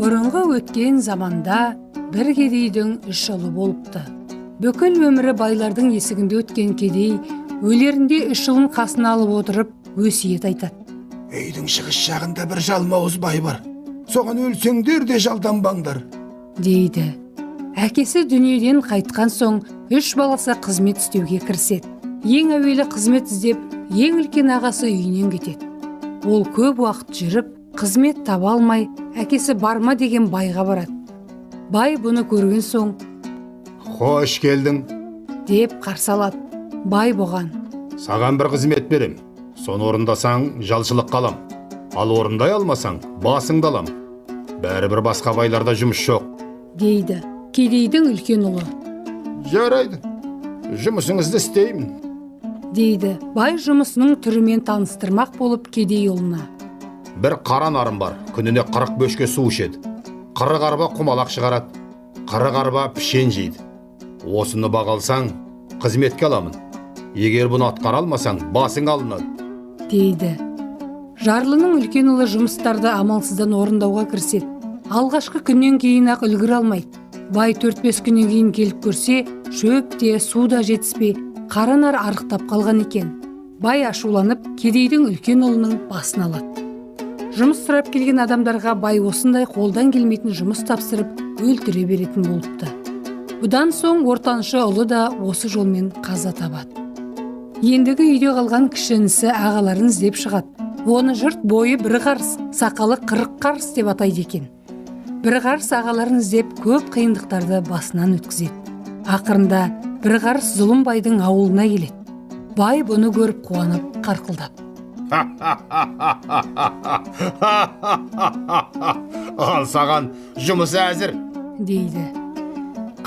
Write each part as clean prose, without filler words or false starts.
Бұрынғы өткен заманда бір кедейдің 3 ұлы болыпты. Бүкіл өмірі байлардың есігінде өткен кедей өлерінде 3 ұлын қасына алып отырып өсиет айтады. Үйдің шығыс жағында бір жалмауыз бай бар. Соған өлсеңдер де жалданбаңдар, дейді. Әкесі дүниеден қайтқан соң 3 баласы қызмет істеуге кіріседі. Ең әуелі қызмет іздеп, ең үлкен ағасы үйінен кетеді. Ол көп уақыт жүріп, қызмет таба алмай, әкесі барма деген байға барады. Бай бұны көрген соң, «Хош келдің», деп қарсы алады. Бай бұған, «Саған бір қызмет берем. Соны орындасаң, жалшылық қалам. Ал орындай алмасаң, басыңды алам. Бәрібір басқа байларда жұмыс жоқ», дейді. Кедейдің үлкен ұлы, «Жарайды, жұмысыңызды істеймін», дейді. Бай жұмысының түрімен таныстырмақ болып кедей ұлына. «Бір қара нарым бар, күніне 40 бөшке су ішеді. 40 арба құмалақ шығарады, 40 арба пішен жейді. Осыны бағалсаң, қызметке аламын. Егер бұны атқара алмасаң, басың алынады», дейді. Жарлының үлкен ұлы жұмыстарды амалсыздан орындауға кіріседі. Алғашқы күннен кейін ақ үлгіре алмайды. Бай 4-5 күннен кейін келіп көрсе, шөп те, су да жетіспей, қара нар арықтап қалған екен. Бай ашуланып, кедейдің үлкен ұлының басын алады. Жұмыс сұрап келген адамдарға бай осындай қолдан келмейтін жұмыс тапсырып, өлтіре беретін болыпты. Бұдан соң ортаншы ұлы да осы жолмен қаза табады. Ендігі үйде қалған кіші інісі ағаларын іздеп шығады. Оны жұрт бойы бір қарыс, сақалы 40 қарыс деп атайды екен. Бір қарыс ағаларын іздеп көп қиындықтарды басынан өткізеді. Ақырында бір қарыс зұлым байдың ауылына келеді. Бай бұны көріп қуанып қарқылдап, «Ал саған жұмыс әзір», дейді.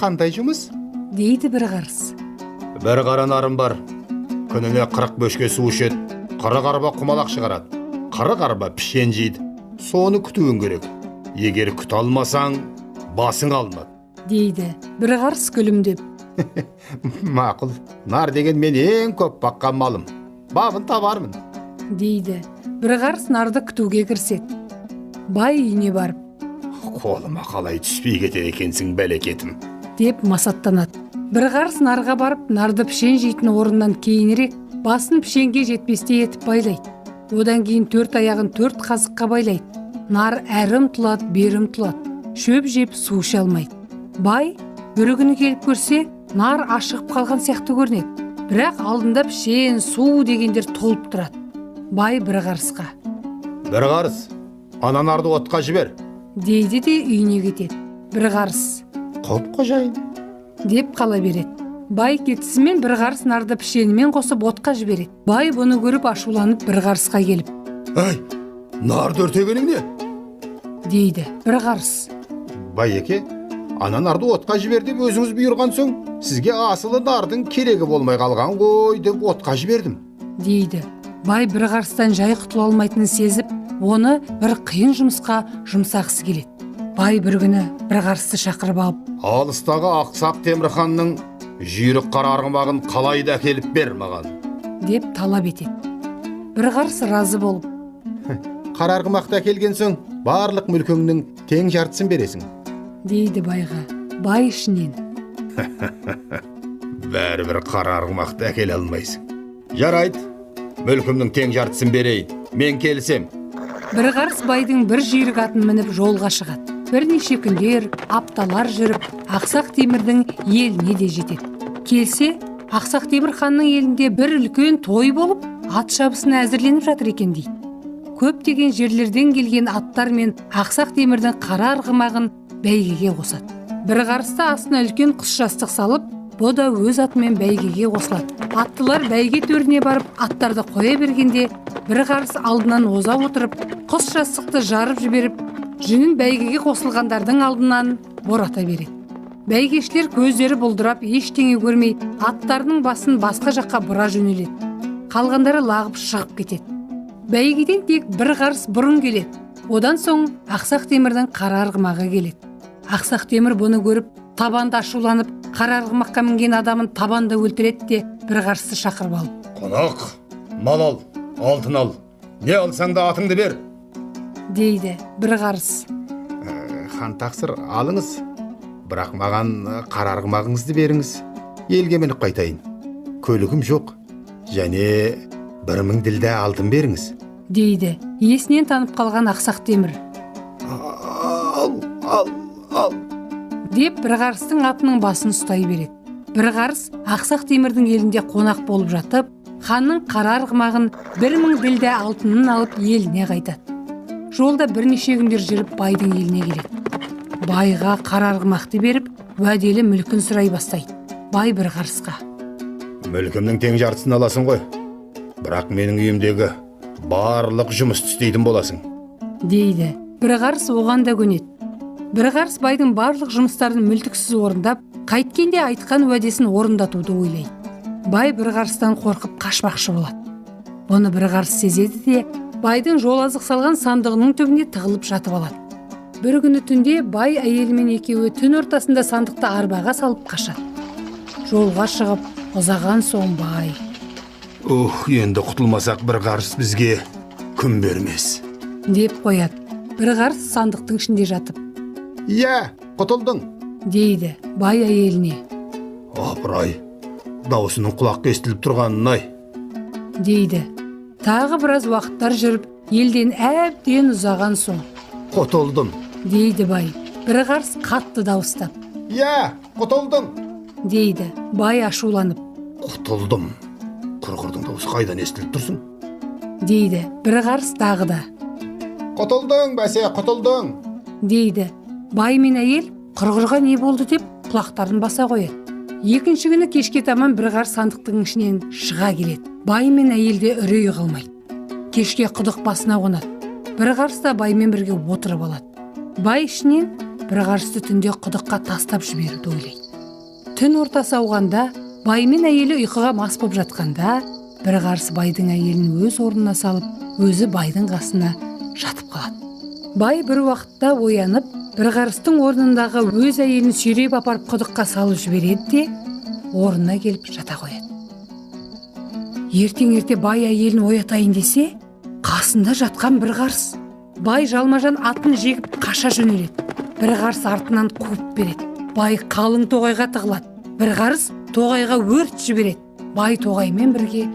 «Қандай жұмыс?» дейді бір қарыс. «Бір қара нарым бар. Күніне 40 бөшке су ішеді, 40 арба құмалақ шығарады, 40 арба пішен жейді. Соны күтуің керек. Егер күте алмасаң, басың алынады», дейді. Бір қарыс күлімдеп, «Мақұл, нар деген мен ең көп баққан малым. Бабын табармын», дейді. Бір қарыс нарды күтуге кіріседі. Бай үйіне барып, «Қолыма қалай түспей кетер екенсің бәлекетім», деп масаттанады. Бір қарыс нарға барып, нарды пішен жейтін орыннан кейінірек басын пішенге жетпестей етіп байлайды. Одан кейін 4 аяғын 4 қазыққа байлайды. Нар әрі ұмтылады, бері ұмтылады. Шөп жеп су іше алмайды. Бай бір күні келіп көрсе, нар ашығып қалған сияқты көрінеді. Бірақ алдында пішен, су дегендер толып тұрады. Бай бір қарысқа, «Бір қарыс, ана нарды отқа жібер», дейді де үйіне кетеді. Бір қарыс, «Құп қожайын», деп қала береді. Бай кетісімен бір қарыс нарды пішенімен қосып отқа жібереді. Бай бұны көріп ашуланып бір қарысқа келіп, «Ай, нарды өртегенің не?» дейді. Бір қарыс, «Байеке, ана нарды отқа жібер деп өзіңіз бұйырған соң, сізге асылы нардың керегі болмай қалған ғой деп отқа жібердім», дейді. Бай бір қарыстан жай құтыла алмайтынын сезіп, оны бір қиын жұмысқа жұмсағысы келеді. Бай бір күні бір қарысты шақырып алып, «Алыстағы Ақсақ Темірханның жүйрік қара арғымағын қалайда әкеліп бер маған», деп талап етеді. Бір қарыс разы болып, «Қара арғымақты әкелген соң, барлық мүлкіңнің тең жартысын бересің», дейді байға. Бай ішінен, «Бәрібір қара арғымақты әкеле алмайсың. Жарайды, мүлкімнің тең жартысын берейін, мен келісем». Бір қарыс байдың бір жүйрік атын мініп жолға шығады. Бірнеше күндер, апталар жүріп, Ақсақ Темірдің еліне де жетеді. Келсе, Ақсақ Темір ханның елінде бір үлкен той болып, ат шабысына әзірленіп жатыр екен дейді. Көптеген жерлерден келген аттар мен Ақсақ Темірдің қара арғымағын бәйгеге қосады. Бір қарыста астына үлкен құс жастық салып, бұ да өз атымен бәйгеге қосылады. Аттылар бәйге төріне барып, аттарды қоя бергенде, бір қарыс алдынан оза отырып, құс жастықты жарып жіберіп, жүнін бәйгеге қосылғандардың алдынан бората береді. Бәйгешілер көздері бұлдырап, ештеңе көрмей, аттарының басын басқа жаққа бұра жөнеледі. Қалғандары лағып шығып кетеді. Бәйгеден тек бір қарыс бұрын келеді. Одан соң Ақсақ Темірдің қара арғымағы келеді. Ақсақ Темір бұны көріп, табанда ашуланып, қара арғымаққа мінген адамын табанда өлтіреді де бір қарысты шақырып алып, «Қонақ, мал ал, алтын ал, не алсаң да атыңды бер», дейді. Бір қарыс, хан тақсыр алыңыз, бірақ маған қара арғымағыңызды беріңіз. Елге мініп қайтайын. Көлігім жоқ, және 1000 ділдә алтын беріңіз, дейді есінен танып қалған Ақсақ Темір. Ал. Деп бір қарыстың атының басын ұстай береді. Бір қарыс Ақсақ Темірдің елінде қонақ болып жатып, ханның қара арғымағын 1000 ділдә алтынын алып еліне қайтады. Жолда бірнеше күндер жүріп байдың еліне келеді. Байға қара арғымақты беріп, уәделі мүлкін сұрай бастайды. Бай бір қарысқа: Мүлкімнің тең жартысын аласың ғой, бірақ менің үйімдегі барлық жұмысты істейтін боласың, дейді. Бір қарыс оған да көнеді. Бір қарыс байдың барлық жұмыстарын мүлтіксіз орындап, қайткенде айтқан уәдесін орындатуды ойлайды. Бай бір қарыстан қорқып қашпақшы болады. Бұны бір қарыс сезеді де, байдың жол азық салған сандығының түбіне тығылып жатып алады. Бір күні түнде бай әйелімен екеуі түн ортасында сандықты арбаға салып қашады. Жолға шығып, ұзаған соң бай: Енді құтылмасақ бір қарыс бізге күн бермес, деп қояды. Бір қарыс сандықтың ішінде жатып: Иә, құтылдың, дейді бай әйеліне. Апыр-ай, даусының құлаққа естіліп тұрғанын-ай, дейді. Тағы біраз уақыттар жүріп, елден әбден ұзаған соң: Құтылдым, дейді бай. Бір қарыс қатты дауыстап: Иә, құтылдың, дейді. Бай ашуланып: Құтылдым. Құрғырдың дауысы қайдан естіліп тұрсың? дейді. Бір қарыс тағы да: Құтылдың, бәсе, құтылдың, дейді. Бай мен әйел құрғырға не болды деп құлақтарын баса қояды. Екінші күні кешке таман бір қарыс сандықтың ішінен шыға келеді. Бай мен әйелде үрей қалмайды. Кешке құдық басына қонады. Бір қарыс та баймен бірге отырып алады. Бай ішінен бір қарысты түнде құдыққа тастап жіберуді ойлайды. Түн ортасы ауғанда, бай мен әйелі ұйқыға мас боп жатқанда, бір қарыс байдың әйелін өз орнына салып, өзі байдың қасына жатып қалады. Бай бір уақытта оянып, бір қарыстың орнындағы өз әйелін сүйреп апарып құдыққа салып жібереді де, орнына келіп жата қояды. Ертең бай әйелін оятайын десе, қасында жатқан бір қарыс. Бай жалмажан атын жегіп қаша жөнеледі. Бір қарыс артынан қуып береді. Бай қалың тоғайға тығылады. Бір қарыс тоғайға өрт жібереді. Бай тоғаймен бірге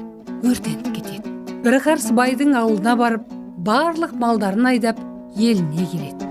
өртеніп кетеді. Бір қарыс байдың ауылына барып, барлық малдарын айдап, еліне келеді.